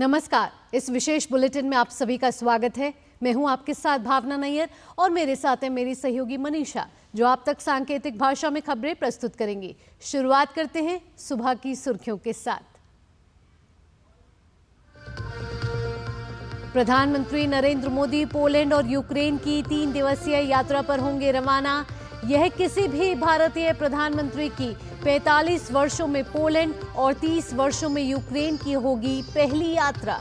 नमस्कार। इस विशेष बुलेटिन में आप सभी का स्वागत है। मैं हूं आपके साथ भावना नैयर और मेरे साथ है मेरी सहयोगी मनीषा, जो आप तक सांकेतिक भाषा में खबरें प्रस्तुत करेंगी। शुरुआत करते हैं सुबह की सुर्खियों के साथ। प्रधानमंत्री नरेंद्र मोदी पोलैंड और यूक्रेन की 3 दिवसीय यात्रा पर होंगे रवाना। यह किसी भी भारतीय प्रधानमंत्री की 45 वर्षों में पोलैंड और 30 वर्षों में यूक्रेन की होगी पहली यात्रा।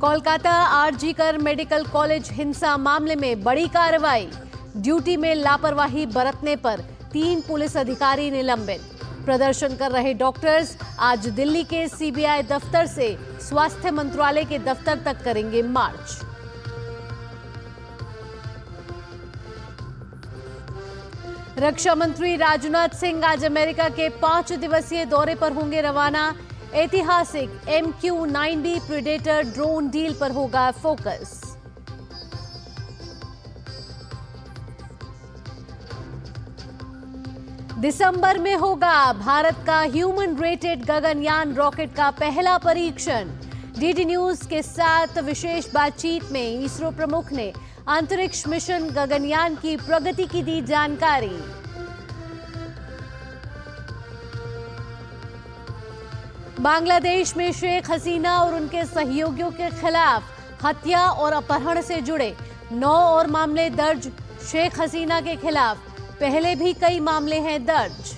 कोलकाता आरजीकर मेडिकल कॉलेज हिंसा मामले में बड़ी कार्रवाई। ड्यूटी में लापरवाही बरतने पर 3 पुलिस अधिकारी निलंबित। प्रदर्शन कर रहे डॉक्टर्स आज दिल्ली के सीबीआई दफ्तर से स्वास्थ्य मंत्रालय के दफ्तर तक करेंगे मार्च। रक्षा मंत्री राजनाथ सिंह आज अमेरिका के 5 दिवसीय दौरे पर होंगे रवाना। ऐतिहासिक MQ-9D प्रीडेटर ड्रोन डील पर होगा फोकस। दिसंबर में होगा भारत का ह्यूमन रेटेड गगनयान रॉकेट का पहला परीक्षण। डीडी न्यूज के साथ विशेष बातचीत में इसरो प्रमुख ने अंतरिक्ष मिशन गगनयान की प्रगति की दी जानकारी। बांग्लादेश में शेख हसीना और उनके सहयोगियों के खिलाफ हत्या और अपहरण से जुड़े 9 और मामले दर्ज। शेख हसीना के खिलाफ पहले भी कई मामले हैं दर्ज।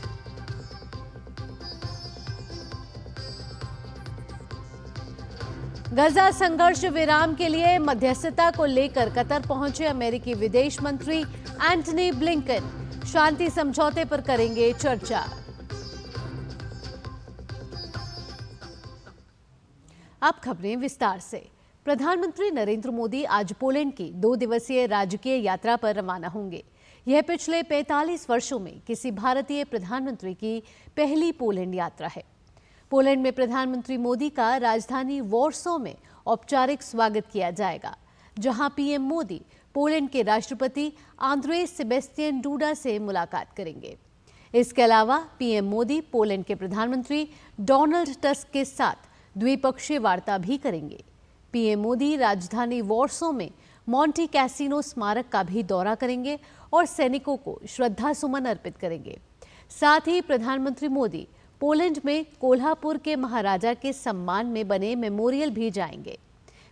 गजा संघर्ष विराम के लिए मध्यस्थता को लेकर कतर पहुंचे अमेरिकी विदेश मंत्री एंटनी ब्लिंकन। शांति समझौते पर करेंगे चर्चा। अब खबरें विस्तार से। प्रधानमंत्री नरेंद्र मोदी आज पोलैंड की 2 दिवसीय राजकीय यात्रा पर रवाना होंगे। यह पिछले 45 वर्षों में किसी भारतीय प्रधानमंत्री की पहली पोलैंड यात्रा है। पोलैंड में प्रधानमंत्री मोदी का राजधानी वॉर्सो में औपचारिक स्वागत किया जाएगा, जहां पीएम मोदी पोलैंड के राष्ट्रपति आंद्रेस सेबेस्टियन डूडा से मुलाकात करेंगे। इसके अलावा पीएम मोदी पोलैंड के प्रधानमंत्री डोनाल्ड टस्क के साथ द्विपक्षीय वार्ता भी करेंगे। पीएम मोदी राजधानी वॉर्सो में मॉन्टी कैसिनो स्मारक का भी दौरा करेंगे और सैनिकों को श्रद्धा सुमन अर्पित करेंगे। साथ ही प्रधानमंत्री मोदी पोलैंड में कोल्हापुर के महाराजा के सम्मान में बने मेमोरियल भी जाएंगे।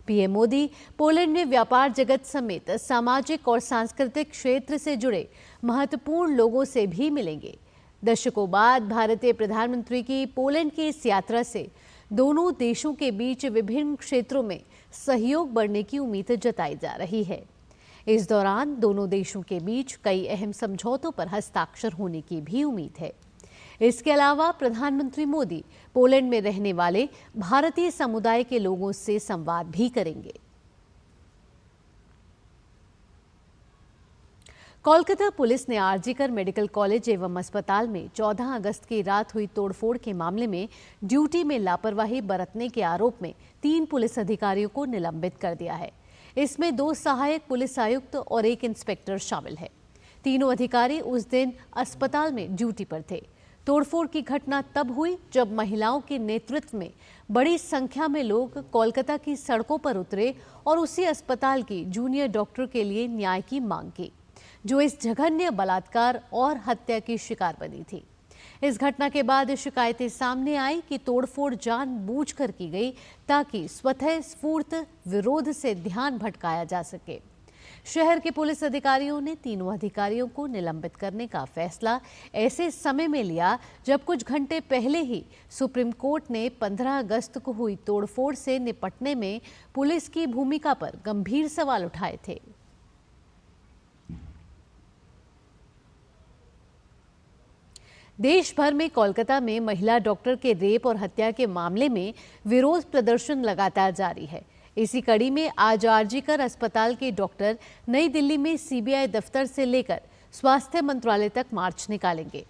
पीएम मोदी पोलैंड में व्यापार जगत समेत सामाजिक और सांस्कृतिक क्षेत्र से जुड़े महत्वपूर्ण लोगों से भी मिलेंगे। दशकों बाद भारतीय प्रधानमंत्री की पोलैंड की इस यात्रा से दोनों देशों के बीच विभिन्न क्षेत्रों में सहयोग बढ़ने की उम्मीद जताई जा रही है। इस दौरान दोनों देशों के बीच कई अहम समझौतों पर हस्ताक्षर होने की भी उम्मीद है। इसके अलावा प्रधानमंत्री मोदी पोलैंड में रहने वाले भारतीय समुदाय के लोगों से संवाद भी करेंगे। कोलकाता पुलिस ने आरजीकर मेडिकल कॉलेज एवं अस्पताल में 14 अगस्त की रात हुई तोड़फोड़ के मामले में ड्यूटी में लापरवाही बरतने के आरोप में 3 पुलिस अधिकारियों को निलंबित कर दिया है। इसमें 2 सहायक पुलिस आयुक्त और 1 इंस्पेक्टर शामिल है। तीनों अधिकारी उस दिन अस्पताल में ड्यूटी पर थे। तोड़फोड़ की घटना तब हुई जब महिलाओं के नेतृत्व में बड़ी संख्या में लोग कोलकाता की सड़कों पर उतरे और उसी अस्पताल की जूनियर डॉक्टर के लिए न्याय की मांग की, जो इस जघन्य बलात्कार और हत्या की शिकार बनी थी। इस घटना के बाद शिकायतें सामने आई कि तोड़फोड़ जानबूझकर की गई ताकि स्वतः स्फूर्त विरोध से ध्यान भटकाया जा सके। शहर के पुलिस अधिकारियों ने तीनों अधिकारियों को निलंबित करने का फैसला ऐसे समय में लिया जब कुछ घंटे पहले ही सुप्रीम कोर्ट ने 15 अगस्त को हुई तोड़फोड़ से निपटने में पुलिस की भूमिका पर गंभीर सवाल उठाए थे। देश भर में कोलकाता में महिला डॉक्टर के रेप और हत्या के मामले में विरोध प्रदर्शन लगातार जारी है। इसी कड़ी में आज आरजीकर अस्पताल के डॉक्टर नई दिल्ली में सीबीआई दफ्तर से लेकर स्वास्थ्य मंत्रालय तक मार्च निकालेंगे।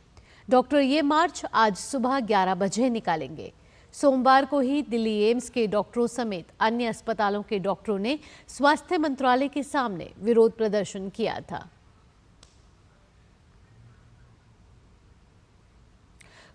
डॉक्टर ये मार्च आज सुबह 11 बजे निकालेंगे। सोमवार को ही दिल्ली एम्स के डॉक्टरों समेत अन्य अस्पतालों के डॉक्टरों ने स्वास्थ्य मंत्रालय के सामने विरोध प्रदर्शन किया था।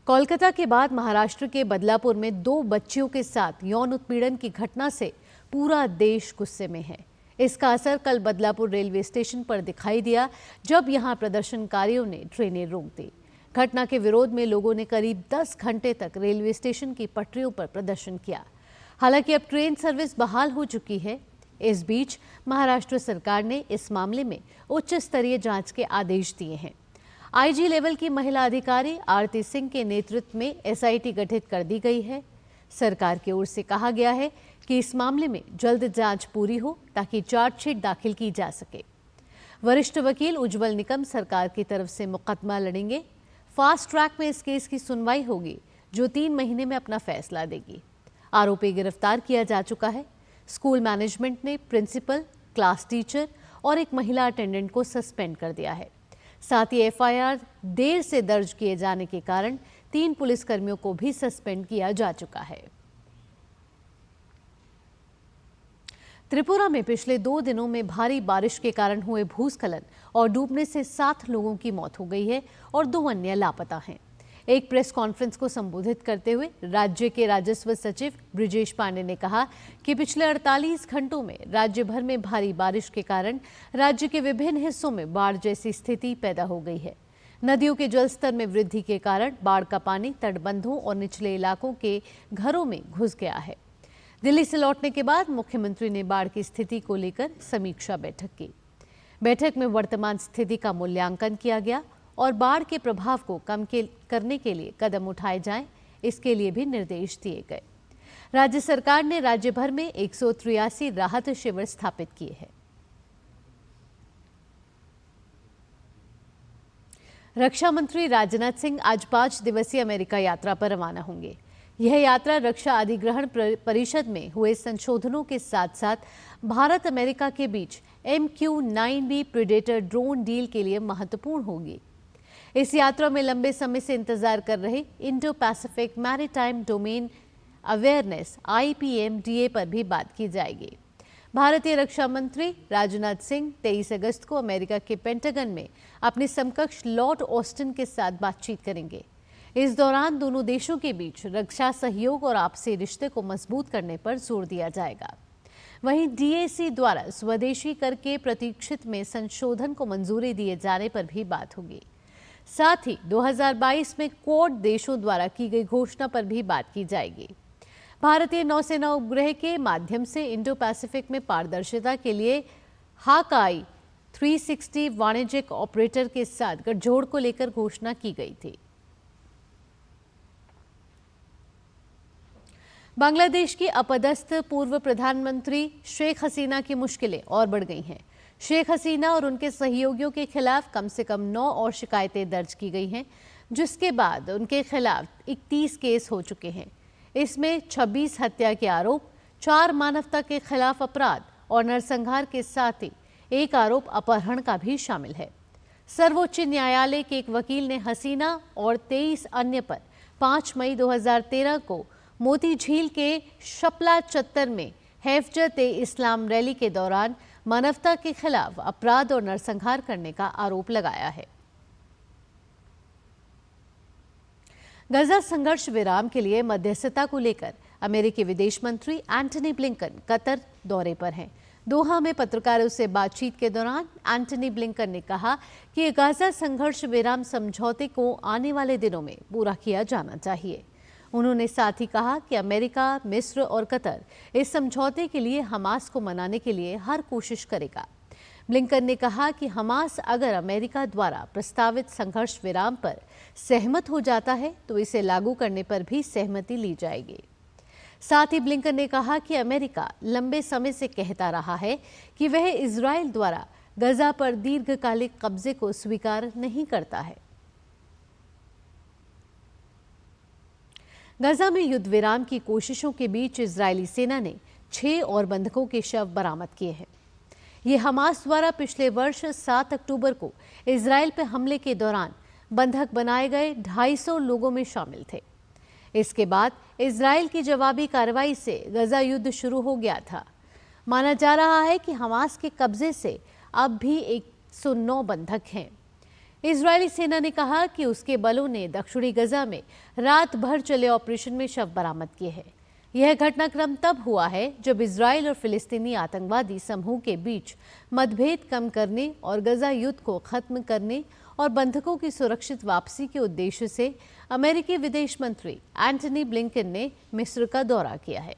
कोलकाता के बाद महाराष्ट्र के बदलापुर में 2 बच्चियों के साथ यौन उत्पीड़न की घटना से पूरा देश गुस्से में है। इसका असर कल बदलापुर रेलवे स्टेशन पर दिखाई दिया, जब यहां प्रदर्शनकारियों ने ट्रेनें रोक दी। घटना के विरोध में लोगों ने करीब 10 घंटे तक रेलवे स्टेशन की पटरियों पर प्रदर्शन किया। हालांकि अब ट्रेन सर्विस बहाल हो चुकी है। इस बीच महाराष्ट्र सरकार ने इस मामले में उच्च स्तरीय जांच के आदेश दिए हैं। आईजी लेवल की महिला अधिकारी आरती सिंह के नेतृत्व में एसआईटी गठित कर दी गई है। सरकार की ओर से कहा गया है कि इस मामले में जल्द जांच पूरी हो ताकि चार्जशीट दाखिल की जा सके। वरिष्ठ वकील उज्जवल निकम सरकार की तरफ से मुकदमा लड़ेंगे। फास्ट ट्रैक में इस केस की सुनवाई होगी, जो 3 महीने में अपना फैसला देगी। आरोपी गिरफ्तार किया जा चुका है। स्कूल मैनेजमेंट ने प्रिंसिपल, क्लास टीचर और एक महिला अटेंडेंट को सस्पेंड कर दिया है। साथ ही एफआईआर देर से दर्ज किए जाने के कारण 3 पुलिसकर्मियों को भी सस्पेंड किया जा चुका है। त्रिपुरा में पिछले 2 दिनों में भारी बारिश के कारण हुए भूस्खलन और डूबने से 7 लोगों की मौत हो गई है और 2 अन्य लापता हैं। एक प्रेस कॉन्फ्रेंस को संबोधित करते हुए राज्य के राजस्व सचिव ब्रिजेश पांडे ने कहा कि पिछले 48 घंटों में राज्य भर में भारी बारिश के कारण राज्य के विभिन्न हिस्सों में बाढ़ जैसी स्थिति पैदा हो गई है। नदियों के जलस्तर में वृद्धि के कारण बाढ़ का पानी तटबंधों और निचले इलाकों के घरों में घुस गया है। दिल्ली से लौटने के बाद मुख्यमंत्री ने बाढ़ की स्थिति को लेकर समीक्षा बैठक की। बैठक में वर्तमान स्थिति का मूल्यांकन किया गया और बाढ़ के प्रभाव को कम करने के लिए कदम उठाए जाएं, इसके लिए भी निर्देश दिए गए। राज्य सरकार ने राज्य भर में 183 राहत शिविर स्थापित किए हैं। रक्षा मंत्री राजनाथ सिंह आज 5 दिवसीय अमेरिका यात्रा पर रवाना होंगे। यह यात्रा रक्षा अधिग्रहण परिषद में हुए संशोधनों के साथ साथ भारत अमेरिका के बीच MQ-9B प्रेडेटर ड्रोन डील के लिए महत्वपूर्ण होगी। इस यात्रा में लंबे समय से इंतजार कर रहे Indo Pacific maritime domain awareness IPMDA पर भी बात की जाएगी। भारतीय रक्षा मंत्री राजनाथ सिंह 23 अगस्त को अमेरिका के पेंटागन में अपने समकक्ष लॉर्ड ऑस्टिन के साथ बातचीत करेंगे। इस दौरान दोनों देशों के बीच रक्षा सहयोग और आपसी रिश्ते को मजबूत करने पर जोर दिया जाएगा। वहीं DAC द्वारा स्वदेशी कर के प्रतीक्षित में संशोधन को मंजूरी दिए जाने पर भी बात होगी। साथ ही 2022 में क्वाड देशों द्वारा की गई घोषणा पर भी बात की जाएगी। भारतीय नौसेना उपग्रह के माध्यम से इंडो पैसिफिक में पारदर्शिता के लिए हाकाई 360 वाणिज्यिक ऑपरेटर के साथ गठजोड़ को लेकर घोषणा की गई थी। बांग्लादेश की अपदस्थ पूर्व प्रधानमंत्री शेख हसीना की मुश्किलें और बढ़ गई हैं। शेख हसीना और उनके सहयोगियों के खिलाफ कम से कम 9 और शिकायतें दर्ज की गई हैं, जिसके बाद उनके खिलाफ 31 केस हो चुके हैं। इसमें 26 हत्या के आरोप, 4 मानवता के खिलाफ अपराध और नरसंहार के साथ ही एक आरोप अपहरण का भी शामिल है। सर्वोच्च न्यायालय के एक वकील ने हसीना और 23 अन्य पर 5 मई 2013 को मोती झील के शपला चत्तर में हैफजत-ए-इस्लाम रैली के दौरान मानवता के खिलाफ अपराध और नरसंहार करने का आरोप लगाया है। गजा संघर्ष विराम के लिए मध्यस्थता को लेकर अमेरिकी विदेश मंत्री एंटनी ब्लिंकन कतर दौरे पर हैं। दोहा में पत्रकारों से बातचीत के दौरान एंटनी ब्लिंकन ने कहा कि गजा संघर्ष विराम समझौते को आने वाले दिनों में पूरा किया जाना चाहिए। उन्होंने साथ ही कहा कि अमेरिका, मिस्र और कतर इस समझौते के लिए हमास को मनाने के लिए हर कोशिश करेगा। ब्लिंकन ने कहा कि हमास अगर अमेरिका द्वारा प्रस्तावित संघर्ष विराम पर सहमत हो जाता है तो इसे लागू करने पर भी सहमति ली जाएगी। साथ ही ब्लिंकन ने कहा कि अमेरिका लंबे समय से कहता रहा है कि वह इजराइल द्वारा गजा पर दीर्घकालिक कब्जे को स्वीकार नहीं करता है। गजा में युद्ध विराम की कोशिशों के बीच इजरायली सेना ने 6 और बंधकों के शव बरामद किए हैं। ये हमास द्वारा पिछले वर्ष 7 अक्टूबर को इजराइल पर हमले के दौरान बंधक बनाए गए 250 लोगों में शामिल थे। इसके बाद इजराइल की जवाबी कार्रवाई से गजा युद्ध शुरू हो गया था। माना जा रहा है कि हमास के कब्जे से अब भी 109 बंधक हैं। इजरायली सेना ने कहा कि उसके बलों ने दक्षिणी गजा में रात भर चले ऑपरेशन में शव बरामद किए हैं। यह घटनाक्रम तब हुआ है जब इजरायल और फिलिस्तीनी आतंकवादी समूह के बीच मतभेद कम करने और गजा युद्ध को खत्म करने और बंधकों की सुरक्षित वापसी के उद्देश्य से अमेरिकी विदेश मंत्री एंटनी ब्लिंकन ने मिस्र का दौरा किया है।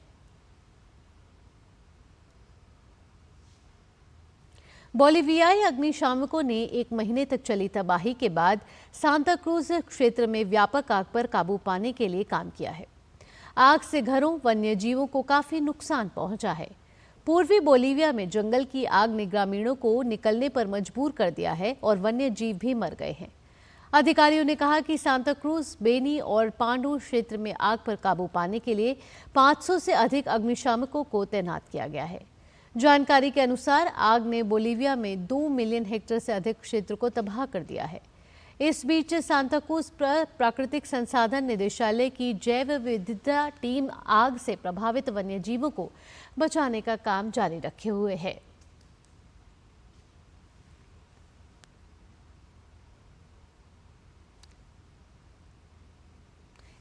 बोलिवियाई अग्निशामकों ने 1 महीने तक चली तबाही के बाद सांता क्रूज क्षेत्र में व्यापक आग पर काबू पाने के लिए काम किया है। आग से घरों, वन्य जीवों को काफी नुकसान पहुंचा है। पूर्वी बोलिविया में जंगल की आग ने ग्रामीणों को निकलने पर मजबूर कर दिया है और वन्य जीव भी मर गए हैं। अधिकारियों ने कहा कि सांता क्रूज, बेनी और पांडू क्षेत्र में आग पर काबू पाने के लिए 500 से अधिक अग्निशामकों को तैनात किया गया है। जानकारी के अनुसार आग ने बोलिविया में 2 मिलियन हेक्टेयर से अधिक क्षेत्र को तबाह कर दिया है। इस बीच सांता क्रूज प्राकृतिक संसाधन निदेशालय की जैव विविधता टीम आग से प्रभावित वन्य जीवों को बचाने का काम जारी रखे हुए है।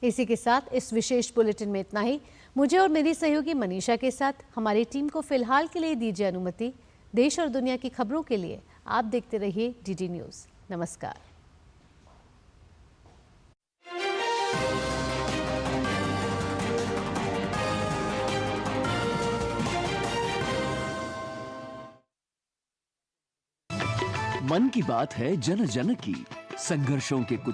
इसी के साथ इस विशेष बुलेटिन में इतना ही। मुझे और मेरी सहयोगी मनीषा के साथ हमारी टीम को फिलहाल के लिए दीजिए अनुमति। देश और दुनिया की खबरों के लिए आप देखते रहिए डीडी न्यूज़। नमस्कार। मन की बात है जन जन की, संघर्षों के कुछ